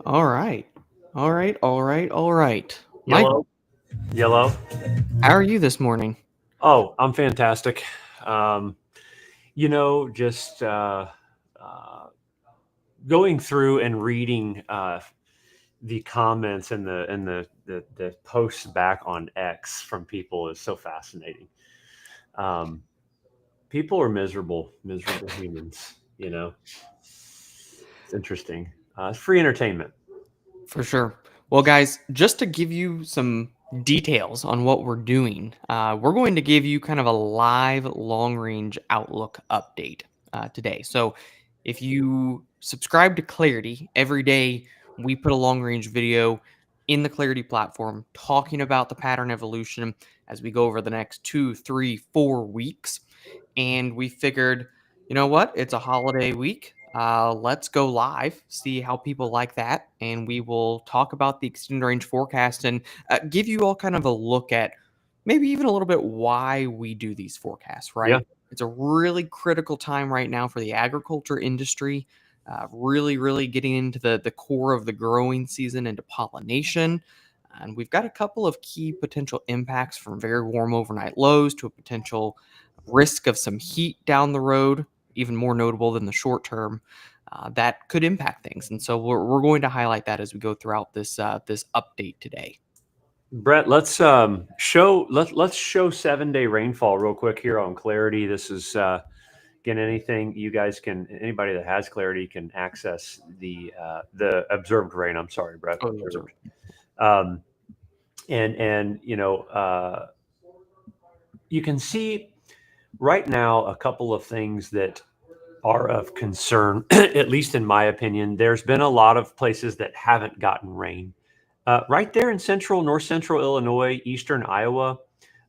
All right. All right. All right. All right. Yellow, Michael, yellow. how are you this morning? Oh, I'm fantastic. Um, just uh, going through and reading the comments and the posts back on X from people is so fascinating. Um, People are miserable humans. It's interesting. It's free entertainment. For sure. Well, guys, just to give you some details on what we're doing, we're going to give you kind of a live long range outlook update today. So, if you subscribe to Clarity every day, we put a long range video in the Clarity platform talking about the pattern evolution as we go over the next 2, 3, 4 weeks. And we figured, you know what? It's a holiday week. Let's go live, see how people like that, and we will talk about the extended range forecast and give you all kind of a look at maybe even a little bit why we do these forecasts. Yeah. Right? It's a really critical time right now for the agriculture industry. Really getting into the core of the growing season, into pollination. And we've got a couple of key potential impacts from very warm overnight lows to a potential risk of some heat down the road, even more notable than the short term, that could impact things. And so we're going to highlight that as we go throughout this update today. Brett, let's show 7-day rainfall real quick here on Clarity. This is again, anything you guys can, anybody that has Clarity can access the observed rain. I'm sorry, Brett. Oh, the observed. Um, and you can see right now a couple of things that are of concern, at least in my opinion. There's been a lot of places that haven't gotten rain. Right there in north central Illinois, eastern Iowa,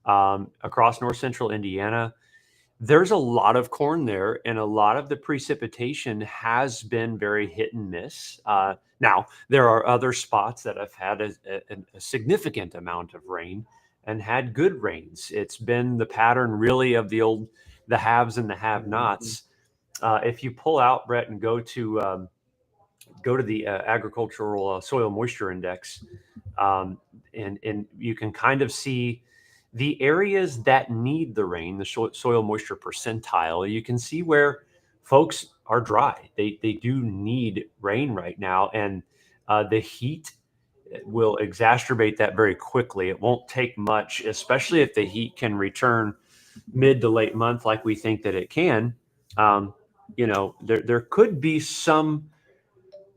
across north central Indiana, there's a lot of corn there, and a lot of the precipitation has been very hit and miss. Now, there are other spots that have had a significant amount of rain and had good rains. It's been the pattern really of the haves and the Mhm. have-nots. If you pull out, Brett, and go to the agricultural soil moisture index, um, and you can kind of see the areas that need the rain, the soil moisture percentile. You can see where folks are dry. They do need rain right now, and the heat will exacerbate that very quickly. It won't take much, especially if the heat can return mid to late month like we think that it can. Um, there could be some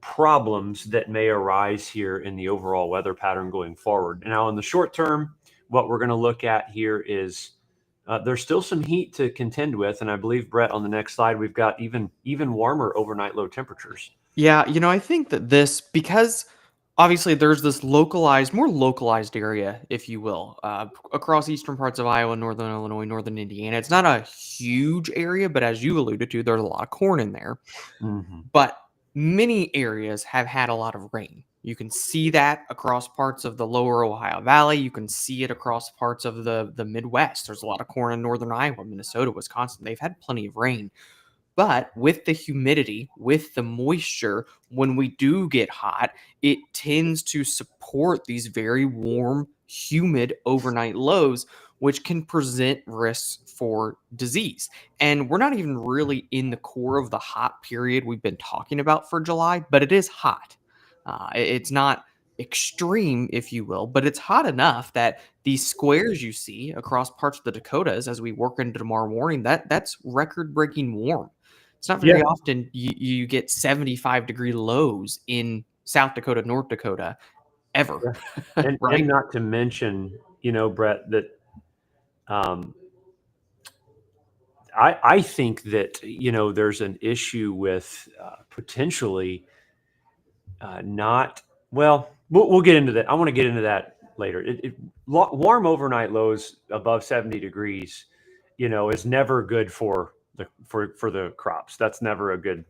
problems that may arise here in the overall weather pattern going forward. Now, in the short term, what we're going to look at here is there's still some heat to contend with, and I believe, Brett, on the next slide, we've got even warmer overnight low temperatures. Yeah, I think that because obviously there's this more localized area, if you will, across eastern parts of Iowa, northern Illinois, northern Indiana. It's not a huge area, but as you alluded to, there's a lot of corn in there. Hmm. But many areas have had a lot of rain. You can see that across parts of the lower Ohio Valley. You can see it across parts of the Midwest. There's a lot of corn in northern Iowa, Minnesota, Wisconsin. They've had plenty of rain. But with the humidity, with the moisture, when we do get hot, it tends to support these very warm, humid overnight lows, which can present risks for disease. And we're not even really in the core of the hot period we've been talking about for July, but it is hot. It's not extreme, if you will, but it's hot enough that these squares you see across parts of the Dakotas as we work into tomorrow morning, that's record-breaking warm. It's not Yeah, very often you get 75-degree lows in South Dakota, North Dakota ever, yeah. And right? not to mention, Brett, that um, I think that there's an issue with potentially not well. We'll get into that. I want to get into that later. Warm overnight lows above 70 degrees, is never good for the crops. That's never a good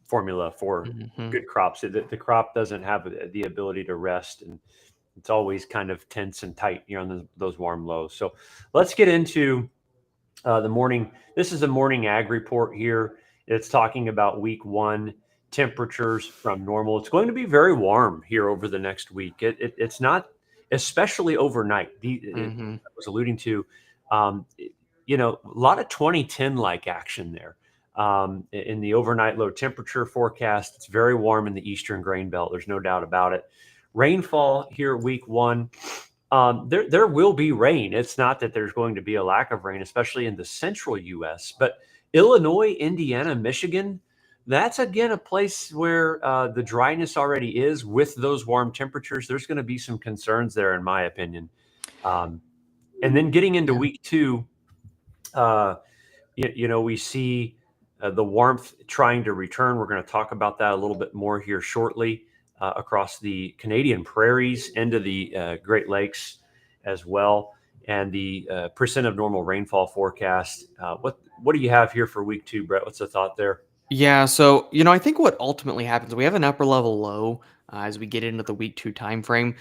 formula for Mhm. good crops. The crop doesn't have the ability to rest, and it's always kind of tense and tight on those warm lows. So let's get into the morning. This is a morning ag report here. It's talking about week one. temperatures from normal. It's going to be very warm here over the next week. It's not, especially overnight. Mm-hmm. I was alluding to, um, a lot of 2010 like action there. In the overnight low temperature forecast, it's very warm in the eastern grain belt. There's no doubt about it. Rainfall here week one. There will be rain. It's not that there's going to be a lack of rain, especially in the central U.S. But Illinois, Indiana, Michigan, that's again a place where the dryness already is with those warm temperatures. There's going to be some concerns there, in my opinion. Um, and then getting into Yeah. week two, uh, we see the warmth trying to return. We're going to talk about that a little bit more here shortly across the Canadian prairies into the Great Lakes as well. And the percent of normal rainfall forecast. What do you have here for week two, Brett? What's the thought there? Yeah, so I think what ultimately happens, we have an upper level low as we get into the week 2 time frame.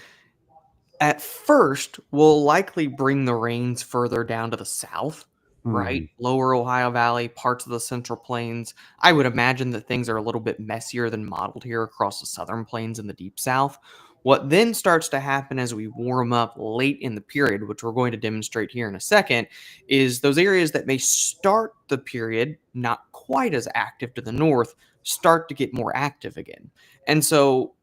At first, we'll likely bring the rains further down to the south, right? Hmm. Lower Ohio Valley, parts of the Central Plains. I would imagine that things are a little bit messier than modeled here across the Southern Plains and the Deep South. What then starts to happen as we warm up late in the period, which we're going to demonstrate here in a second, is those areas that may start the period not quite as active to the north start to get more active again. And so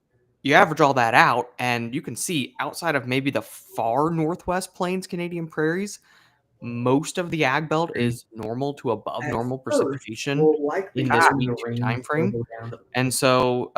you average all that out, and you can see outside of maybe the far northwest plains Canadian prairies, most of the ag belt is normal to above At normal first, precipitation we'll likely in this bring week the 2 rain time frame. further down to the And so,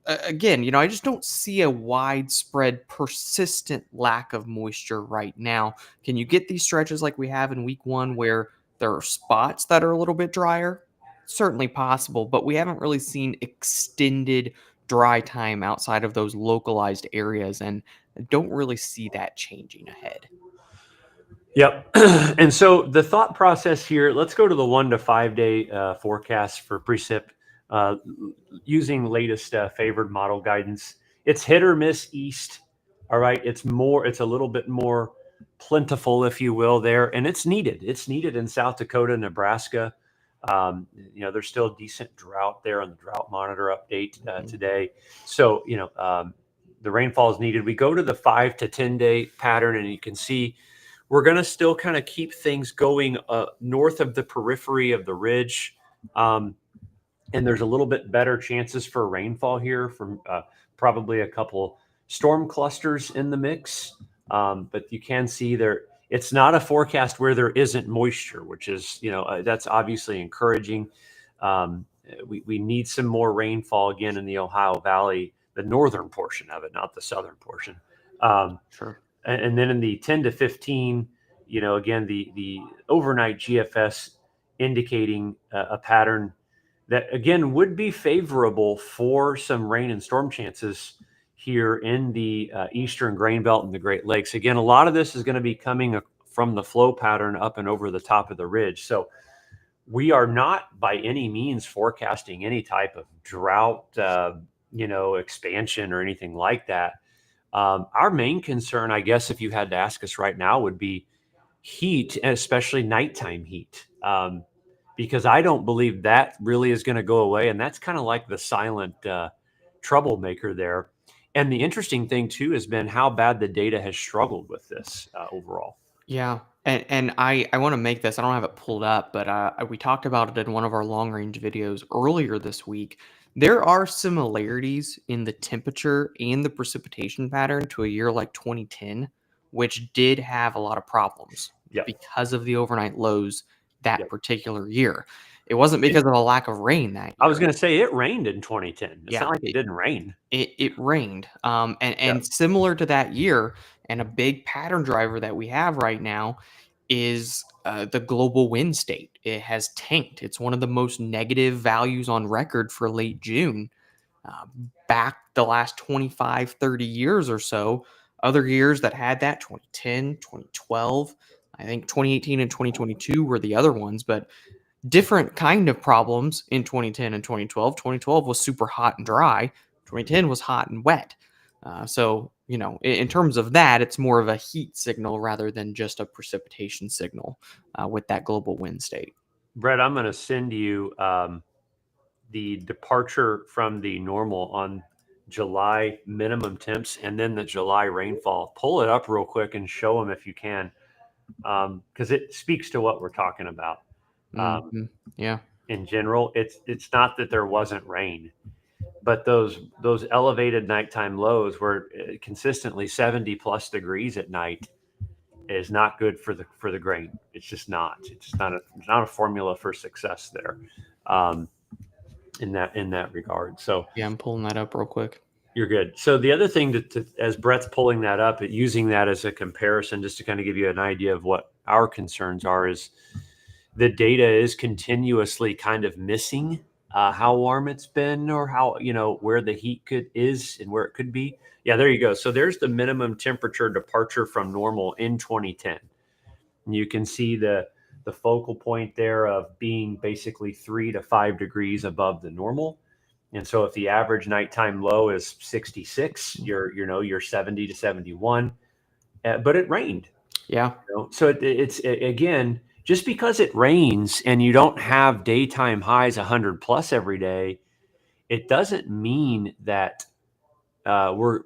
again, I just don't see a widespread, persistent lack of moisture right now. Can you get these stretches like we have in week 1 where there are spots that are a little bit drier? Certainly possible, but we haven't really seen extended dry time outside of those localized areas, and I don't really see that changing ahead. Yep. And so the thought process here, let's go to the 1 to 5 day forecast for precip uh, using latest favored model guidance. It's hit or miss east. All right. It's a little bit more plentiful, if you will, there. And it's needed. It's needed in South Dakota, Nebraska. There's still decent drought there on the drought monitor update Mhm. today. So, the rainfall is needed. We go to the 5 to 10 day pattern, and you can see we're going to still kind of keep things going north of the periphery of the ridge. Um, and there's a little bit better chances for rainfall here from probably a couple storm clusters in the mix. But you can see there, it's not a forecast where there isn't moisture, which is, that's obviously encouraging. We need some more rainfall again in the Ohio Valley, the northern portion of it, not the southern portion. Um, Sure. and then in the 10 to 15, again, the overnight GFS indicating a pattern that again would be favorable for some rain and storm chances here in the eastern grain belt and the Great Lakes. Again, a lot of this is going to be coming from the flow pattern up and over the top of the ridge. So we are not by any means forecasting any type of drought, expansion or anything like that. Our main concern, I guess, if you had to ask us right now, would be heat, and especially nighttime heat, because I don't believe that really is going to go away. And that's kind of like the silent troublemaker there. And the interesting thing, too, has been how bad the data has struggled with this overall. Yeah, and I want to make this. I don't have it pulled up, but we talked about it in one of our long range videos earlier this week. There are similarities in the temperature and the precipitation pattern to a year like 2010, which did have a lot of problems Yep. because of the overnight lows that Yep. particular year. It wasn't And because of a lack of rain that I was year. going to say it rained in 2010. It's Yeah, not like it didn't rain. it rained, and Yeah. similar to that year, and a big pattern driver that we have right now is the global wind state. It has tanked. It's one of the most negative values on record for late June. Uh, Back the last 25, 30 years or so, other years that had that 2010, 2012, I think 2018 and 2022 were the other ones, but different kind of problems in 2010 and 2012. 2012 was super hot and dry. 2010 was hot and wet. So, in terms of that, it's more of a heat signal rather than just a precipitation signal with that global wind state. Brett, I'm going to send you the departure from the normal on July minimum temps and then the July rainfall. Pull it up real quick and show them if you can, because it speaks to what we're talking about. Mm-hmm. Yeah. In general, it's not that there wasn't rain, but those elevated nighttime lows were consistently 70 plus degrees at night is not good for the grain. It's just not. It's not a formula for success there, um, in that regard. So Yeah, I'm pulling that up real quick. you're good. So the other thing as Brett's pulling that up, using that as a comparison, just to kind of give you an idea of what our concerns are, is the data is continuously kind of missing how warm it's been, or how, where the heat is and where it could be. Yeah, there you go. So there's the minimum temperature departure from normal in 2010. And you can see the focal point there of being basically 3 to 5 degrees above the normal. And so if the average nighttime low is 66, you're 70 to 71, but it rained. Yeah. So it's again, just because it rains and you don't have daytime highs 100 plus every day, it doesn't mean that we're,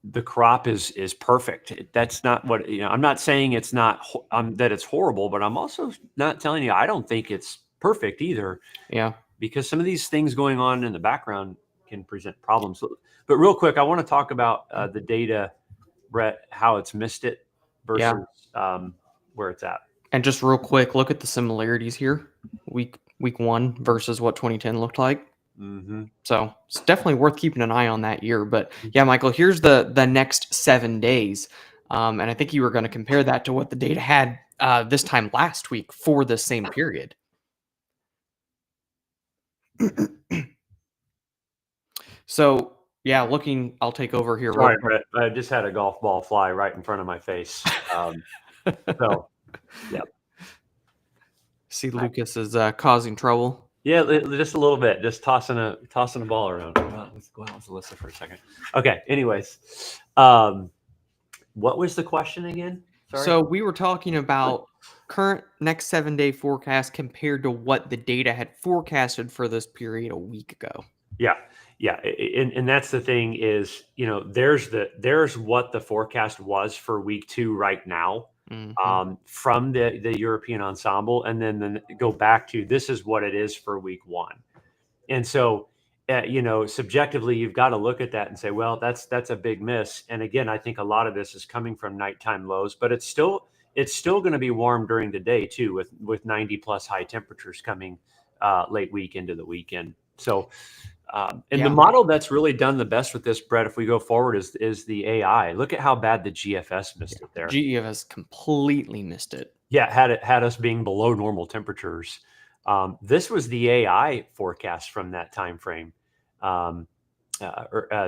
the crop is perfect. That's not what, I'm not saying it's not that it's horrible, but I'm also not telling you I don't think it's perfect either. Yeah. Because some of these things going on in the background can present problems. But real quick, I want to talk about the data, Bret, how it's missed it versus where it's at. And just real quick, look at the similarities here. Week 1 versus what 2010 looked like. Mm-hmm. So it's definitely worth keeping an eye on that year. But yeah, Michael, here's the next 7 days. And I think you were going to compare that to what the data had this time last week for the same period. So yeah, I'll take over here. Sorry, Bret, I just had a golf ball fly right in front of my face. So, yeah. See, Lucas is causing trouble. Yeah, just a little bit, just tossing a ball around. Well, let's go out with Alyssa for a second. Okay. Anyways, what was the question again? Sorry. So we were talking about current next 7-day forecast compared to what the data had forecasted for this period a week ago. Yeah. And that's the thing is, there's what the forecast was for week 2 right now, from the European ensemble, and then go back to this is what it is for week 1. And so, subjectively, you've got to look at that and say, well, that's a big miss. And again, I think a lot of this is coming from nighttime lows, but it's still going to be warm during the day too, with 90 plus high temperatures coming late week into the weekend. So, the model that's really done the best with this, Bret, if we go forward, is the AI. Look at how bad the GFS missed it there. GFS completely missed it. Yeah, had us being below normal temperatures. This was the AI forecast from that time frame.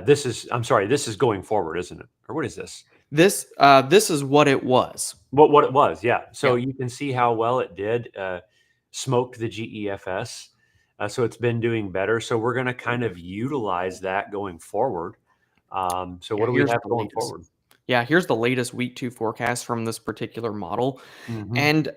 This is going forward, isn't it? Or what is this? This is what it was. What it was, yeah. So you can see how well it did. Smoked the GEFS. So it's been doing better. So we're going to kind of utilize that going forward. So what do we have going forward? Yeah, here's the latest week 2 forecast from this particular model. And,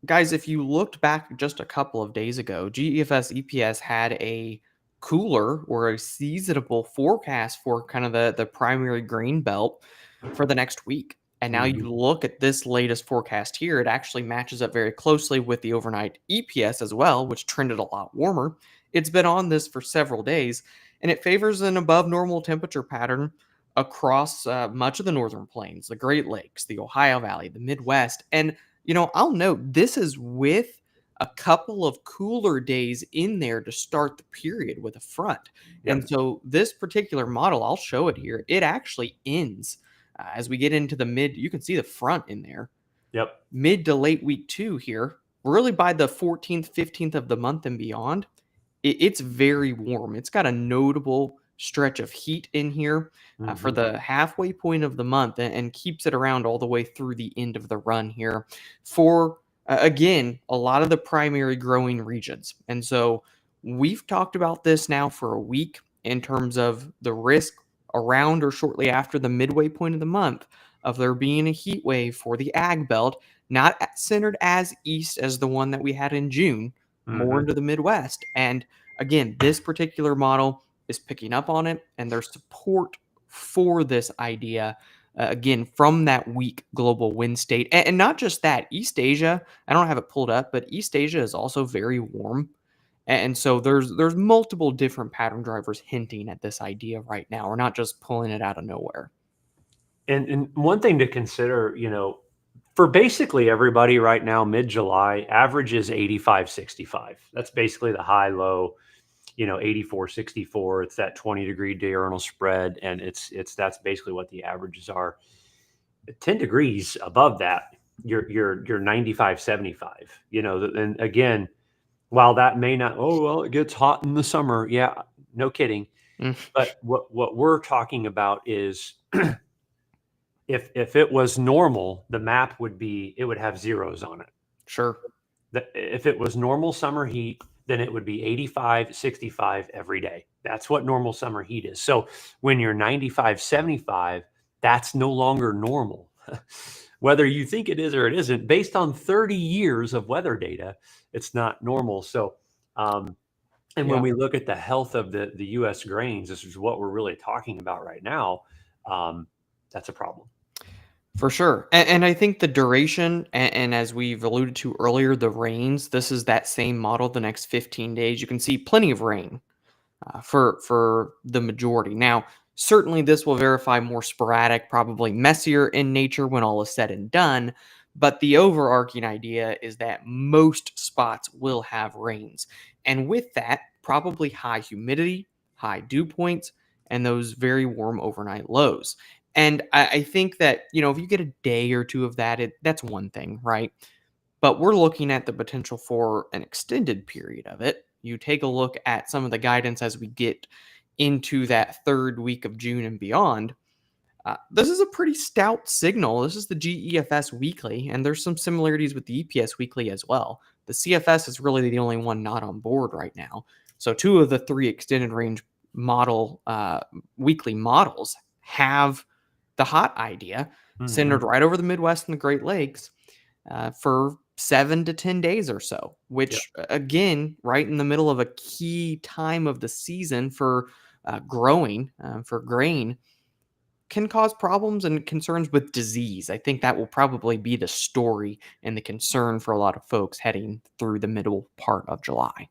guys, if you looked back just a couple of days ago, GEFS EPS had a cooler or a seasonable forecast for kind of the primary grain belt for the next week. And now you look at this latest forecast here, it actually matches up very closely with the overnight EPS as well, which trended a lot warmer. It's been on this for several days, and it favors an above normal temperature pattern across much of the northern plains, the Great Lakes, the Ohio Valley, the Midwest. And, I'll note this is with a couple of cooler days in there to start the period with a front. Yep. And so this particular model, I'll show it here, it actually ends as we get into the mid. You can see the front in there. Yep. Mid to late week 2 here, really by the 14th, 15th of the month and beyond, it's very warm. It's got a notable stretch of heat in here for the halfway point of the month, and keeps it around all the way through the end of the run here for, again, a lot of the primary growing regions. And so we've talked about this now for a week in terms of the risk around or shortly after the midway point of the month of there being a heat wave for the ag belt, not centered as east as the one that we had in June, more into the Midwest. And again, this particular model is picking up on it, and there's support for this idea. Again, from that weak global wind state, and not just that, East Asia. I don't have it pulled up, but East Asia is also very warm, and so there's multiple different pattern drivers hinting at this idea right now. We're not just pulling it out of nowhere. And one thing to consider, for basically everybody right now, mid-July, average is 85, 65. That's basically the high low, 84, 64. It's that 20-degree diurnal spread, and that's basically what the averages are. 10 degrees above that, you're 95, 75. And again, while that may not, oh well, it gets hot in the summer. Yeah, no kidding. Mm, But what we're talking about is if it was normal, the map would have zeros on it. sure. If it was normal summer heat, then it would be 85, 65 every day. That's what normal summer heat is. So when you're 95, 75, that's no longer normal. Whether you think it is or it isn't, based on 30 years of weather data, it's not normal. So, and when Yeah. we look at the health of the U.S. grains, this is what we're really talking about right now. That's a problem. For sure. And I think the duration, and as we've alluded to earlier, the rains, this is that same model the next 15 days. You can see plenty of rain for the majority. Now, certainly this will verify more sporadic, probably messier in nature when all is said and done. But the overarching idea is that most spots will have rains. And with that, probably high humidity, high dew points, and those very warm overnight lows. And I think that, if you get a day or two of that, that's one thing, right? But we're looking at the potential for an extended period of it. You take a look at some of the guidance as we get into that third week of June and beyond. This is a pretty stout signal. This is the GEFS weekly, and there's some similarities with the EPS weekly as well. The CFS is really the only one not on board right now. So two of the three extended range model weekly models have the hot idea centered right over the Midwest and the Great Lakes for 7 to 10 days or so, Yeah. which again, right in the middle of a key time of the season for growing for grain, can cause problems and concerns with disease. I think that will probably be the story and the concern for a lot of folks heading through the middle part of July.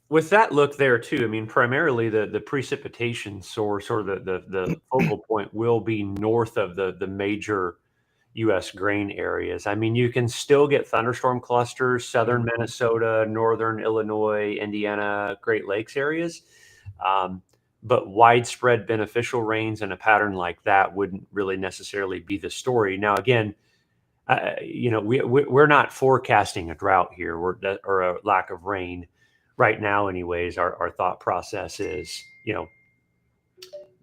With that look there too, I mean, primarily the precipitation source or the focal point will be north of the major U.S. grain areas. I mean, you can still get thunderstorm clusters, southern Mhm. Minnesota, northern Illinois, Indiana, Great Lakes areas. Um, but widespread beneficial rains and a pattern like that wouldn't really necessarily be the story. Now, again, we're not forecasting a drought here or a lack of rain right now. Anyways, our thought process is,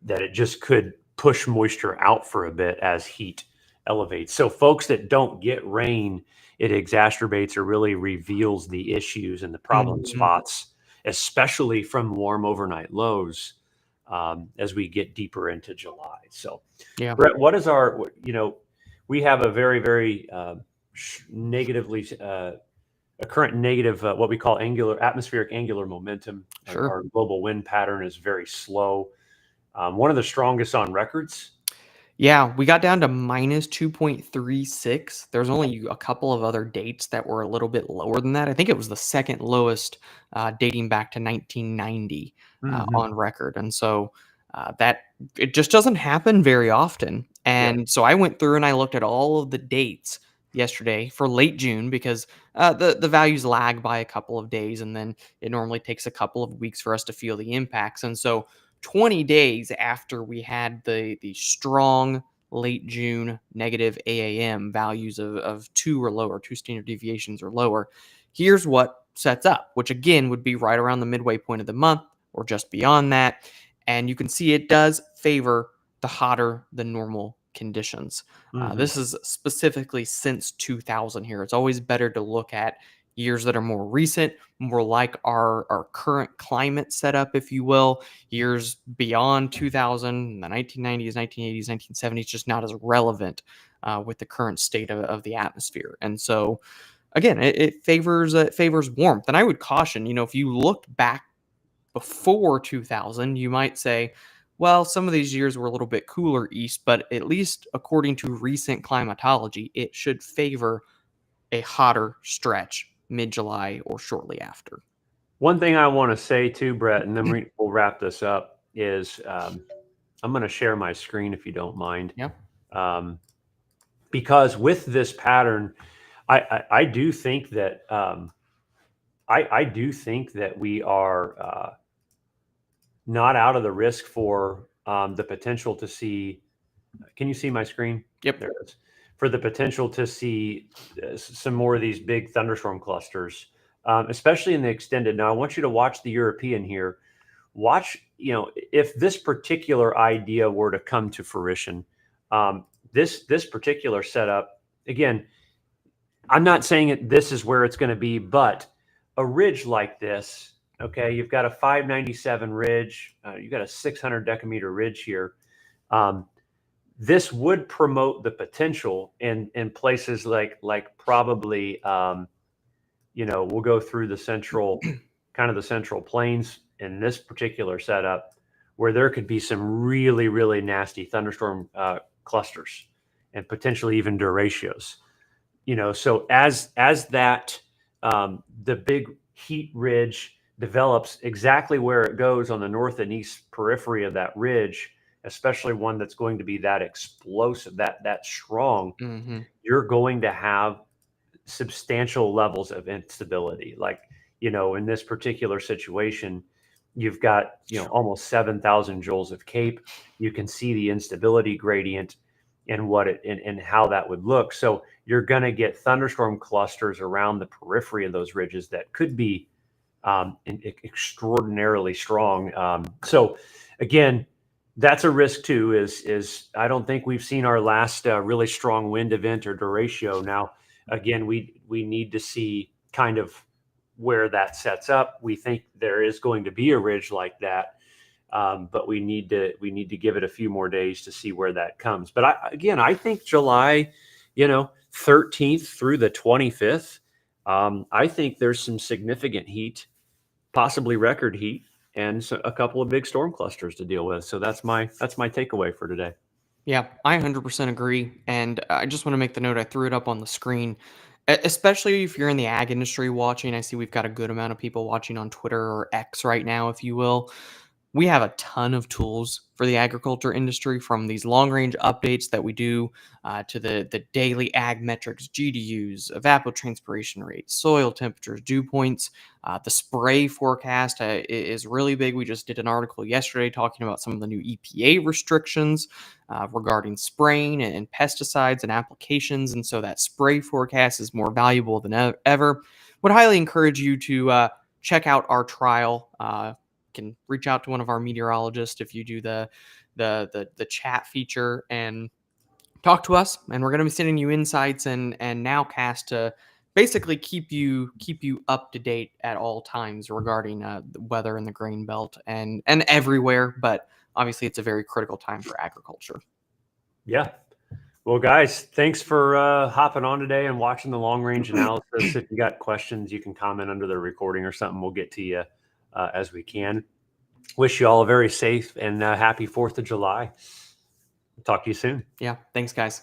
that it just could push moisture out for a bit as heat elevates. So folks that don't get rain, it exacerbates or really reveals the issues and the problem Mhm. spots, especially from warm overnight lows as we get deeper into July. So, Yeah, Brett, what is we have a very, very negatively, a current negative, what we call atmospheric angular momentum. sure. Our global wind pattern is very slow. One of the strongest on records. Yeah, we got down to minus 2.36. There's only a couple of other dates that were a little bit lower than that. I think it was the second lowest dating back to 1990 Mhm. on record. And so that it just doesn't happen very often. Yeah. And so I went through and I looked at all of the dates yesterday for late June because the values lag by a couple of days, and then it normally takes a couple of weeks for us to feel the impacts. And so 20 days after we had the strong late June negative AAM values of 2 or lower, 2 standard deviations or lower, here's what sets up, which again would be right around the midway point of the month or just beyond that. And you can see it does favor the hotter than normal conditions. Mhm. This is specifically since 2000 here. It's always better to look at years that are more recent, more like our current climate setup, if you will. Years beyond 2000, the 1990s, 1980s, 1970s, just not as relevant with the current state of the atmosphere. And so, again, it favors warmth. And I would caution, if you looked back before 2000, you might say, well, some of these years were a little bit cooler east, but at least according to recent climatology, it should favor a hotter stretch mid-July or shortly after. One thing I want to say too, Brett, and then we'll wrap this up, is I'm going to share my screen if you don't mind. Yeah. Because with this pattern, I do think that I do think that we are not out of the risk for the potential to see. Can you see my screen? Yep. There it is. For the potential to see some more of these big thunderstorm clusters, especially in the extended. Now, I want you to watch the European here. Watch, if this particular idea were to come to fruition, this particular setup, again, I'm not saying this is where it's going to be, but a ridge like this, okay, you've got a 597 ridge, you've got a 600 decameter ridge here. This would promote the potential in places like probably, we'll go through the central, kind of the central plains in this particular setup, where there could be some really, really nasty thunderstorm clusters and potentially even derechos. So as that the big heat ridge develops exactly where it goes on the north and east periphery of that ridge, especially one that's going to be that explosive, that strong, you're going to have substantial levels of instability. Like, in this particular situation, you've got, almost 7,000 joules of CAPE. You can see the instability gradient and and how that would look. So you're going to get thunderstorm clusters around the periphery of those ridges that could be extraordinarily strong. So again, that's a risk too. Is I don't think we've seen our last really strong wind event or derecho. Now, again, we need to see kind of where that sets up. We think there is going to be a ridge like that, but we need to give it a few more days to see where that comes. But I think July, 13th through the 25th, I think there's some significant heat, possibly record heat, and a couple of big storm clusters to deal with. So that's my takeaway for today. Yeah, I 100% agree. And I just want to make the note, I threw it up on the screen, especially if you're in the ag industry watching. I see we've got a good amount of people watching on Twitter or X right now, if you will. We have a ton of tools for the agriculture industry, from these long range updates that we do to the daily ag metrics, GDUs, evapotranspiration rates, soil temperatures, dew points. The spray forecast is really big. We just did an article yesterday talking about some of the new EPA restrictions regarding spraying and pesticides and applications. And so that spray forecast is more valuable than ever. Would highly encourage you to check out our trial. Can reach out to one of our meteorologists if you do the chat feature and talk to us, and we're going to be sending you insights and nowcast to basically keep you up to date at all times regarding the weather in the grain belt and everywhere. But obviously it's a very critical time for agriculture. Yeah. Well, guys, thanks for hopping on today and watching the long range analysis. If you got questions, you can comment under the recording or something. We'll get to you as we can. Wish you all a very safe and happy 4th of July. Talk to you soon. Yeah. Thanks, guys.